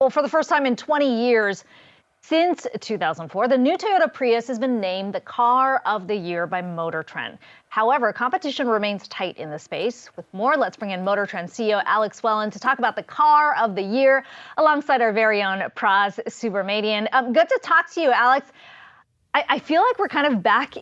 Well, for the first time in 20 years, since 2004, the new Toyota Prius has been named the Car of the Year by MotorTrend. However, competition remains tight in the space. With more, let's bring in MotorTrend CEO Alex Wellen to talk about the Car of the Year alongside our very own Praz Subramanian. Good to talk to you, Alex. I feel like we're kind of back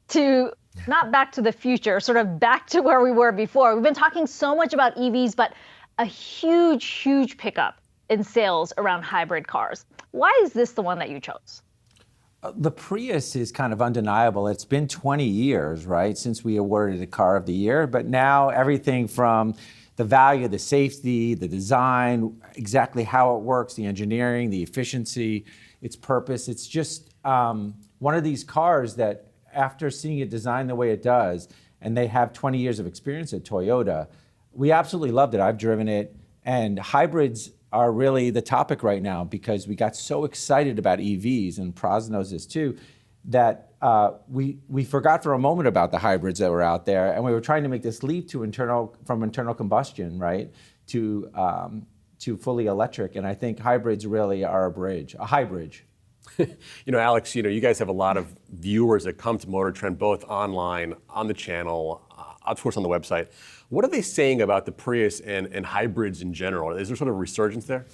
to, not back to the future, sort of back to where we were before. We've been talking so much about EVs, but a huge pickup in sales around hybrid cars. Why is this the one that you chose? The Prius is kind of undeniable. It's been 20 years, right, since we awarded the Car of the Year, but now everything from the value, the safety, the design, exactly how it works, the engineering, the efficiency, its purpose. It's just one of these cars that after seeing it designed the way it does, and they have 20 years of experience at Toyota, we absolutely loved it. I've driven it, and hybrids are really the topic right now because we got so excited about EVs, and Praz knows this too, that we forgot for a moment about the hybrids that were out there, and we were trying to make this leap to from internal combustion, right, to fully electric. And I think hybrids really are a high bridge. Alex, you guys have a lot of viewers that come to MotorTrend, both online, on the channel, of course on the website. What are they saying about the Prius and hybrids in general? Is there sort of a resurgence there?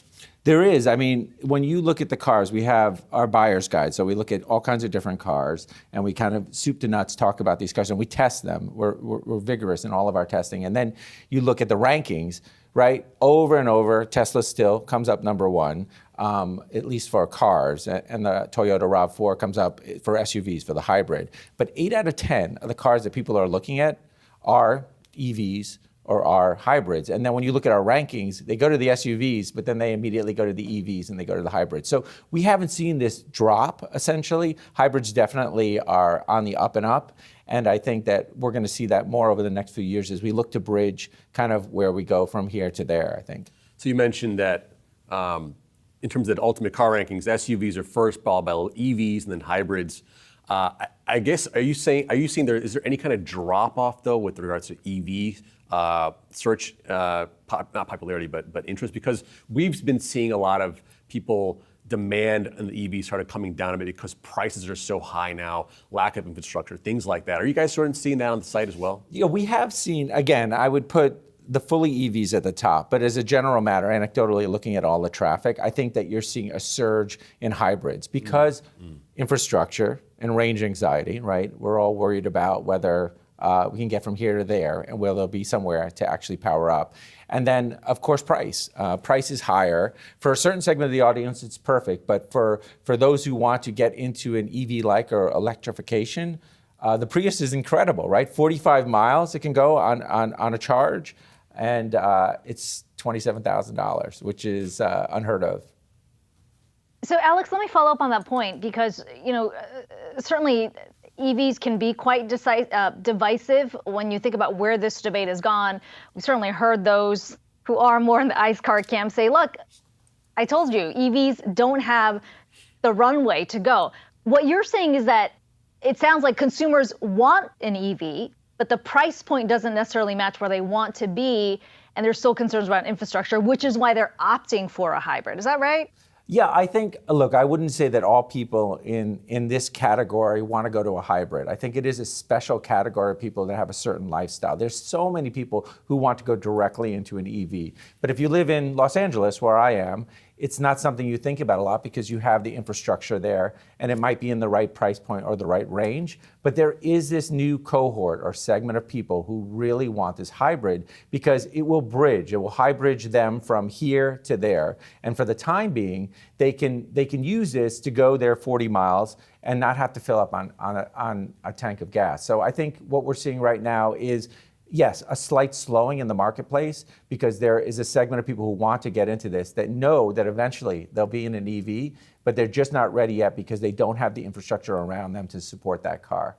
There is. I mean, when you look at the cars, we have our buyer's guide. So we look at all kinds of different cars, and we kind of soup to nuts talk about these cars, and we test them. We're vigorous in all of our testing. And then you look at the rankings, right? Over and over, Tesla still comes up number one, at least for cars. And the Toyota RAV4 comes up for SUVs, for the hybrid. But 8 out of 10 of the cars that people are looking at are EVs or are hybrids. And then when you look at our rankings, they go to the SUVs, but then they immediately go to the EVs and they go to the hybrids. So we haven't seen this drop, essentially. Hybrids definitely are on the up and up. And I think that we're going to see that more over the next few years as we look to bridge kind of where we go from here to there, I think. So you mentioned that in terms of the ultimate car rankings, SUVs are first, followed by EVs and then hybrids. I guess, are you seeing is there any kind of drop off though with regards to EV search, not popularity, but interest? Because we've been seeing a lot of people demand on the EV started coming down a bit because prices are so high now, lack of infrastructure, things like that. Are you guys sort of seeing that on the site as well? Yeah, we have seen, again, I would put the fully EVs at the top, but as a general matter, anecdotally looking at all the traffic, I think that you're seeing a surge in hybrids because infrastructure and range anxiety, right? We're all worried about whether we can get from here to there and will there be somewhere to actually power up. And then, of course, price. Price is higher. For a certain segment of the audience, it's perfect, but for those who want to get into an EV-like or electrification, the Prius is incredible, right? 45 miles it can go on a charge, and it's $27,000, which is unheard of. So, Alex, let me follow up on that point because, certainly EVs can be quite divisive when you think about where this debate has gone. We've certainly heard those who are more in the ICE car camp say, look, I told you, EVs don't have the runway to go. What you're saying is that it sounds like consumers want an EV, but the price point doesn't necessarily match where they want to be, and there's still concerns about infrastructure, which is why they're opting for a hybrid. Is that right? Yeah, I think, look, I wouldn't say that all people in this category want to go to a hybrid. I think it is a special category of people that have a certain lifestyle. There's so many people who want to go directly into an EV. But if you live in Los Angeles, where I am, it's not something you think about a lot because you have the infrastructure there and it might be in the right price point or the right range. But there is this new cohort or segment of people who really want this hybrid because it will hybrid them from here to there. And for the time being, they can use this to go their 40 miles and not have to fill up on a tank of gas. So I think what we're seeing right now is, yes, a slight slowing in the marketplace because there is a segment of people who want to get into this that know that eventually they'll be in an EV, but they're just not ready yet because they don't have the infrastructure around them to support that car.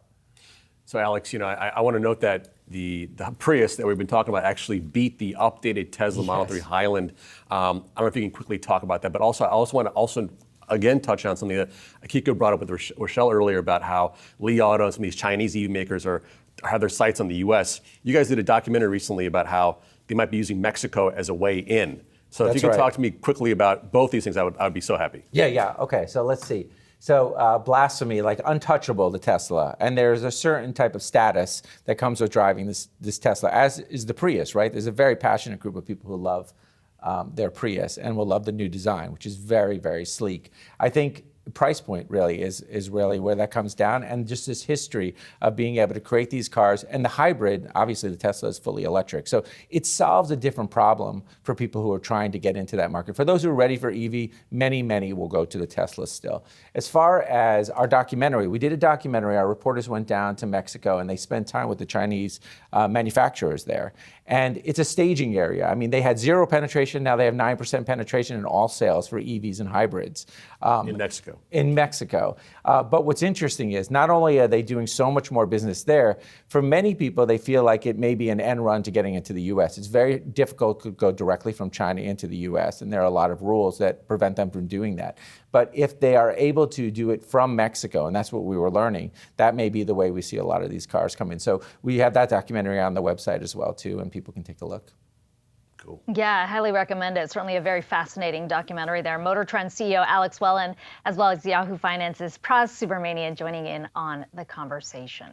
So Alex, I want to note that the Prius that we've been talking about actually beat the updated Tesla Model 3 Highland. I don't know if you can quickly talk about that, but also I also want to again touch on something that Akiko brought up with Rochelle earlier about how Li Auto and some of these Chinese EV makers have their sights on the U.S. You guys did a documentary recently about how they might be using Mexico as a way in. So if That's you could right. talk to me quickly about both these things, I would be so happy. Yeah. Okay, so let's see. So blasphemy, like untouchable, the Tesla. And there's a certain type of status that comes with driving this Tesla, as is the Prius, right? There's a very passionate group of people who love their Prius and will love the new design, which is very, very sleek. I think price point really is really where that comes down, and just this history of being able to create these cars. And the hybrid, obviously the Tesla is fully electric, so it solves a different problem for people who are trying to get into that market. For those who are ready for EV, many will go to the Tesla still. As far as our documentary, we did a documentary. Our reporters went down to Mexico and they spent time with the Chinese manufacturers there, and it's a staging area. I mean, they had 0 penetration, now they have 9% penetration in all sales for EVs and hybrids. In Mexico. In Mexico. But what's interesting is not only are they doing so much more business there, for many people, they feel like it may be an end run to getting into the US. It's very difficult to go directly from China into the US, and there are a lot of rules that prevent them from doing that. But if they are able to do it from Mexico, and that's what we were learning, that may be the way we see a lot of these cars come in. So we have that documentary on the website as well, too, and people can take a look. Cool. Yeah, I highly recommend it. Certainly a very fascinating documentary there. MotorTrend CEO Alex Wellen, as well as Yahoo Finance's Praz Subramanian, joining in on the conversation.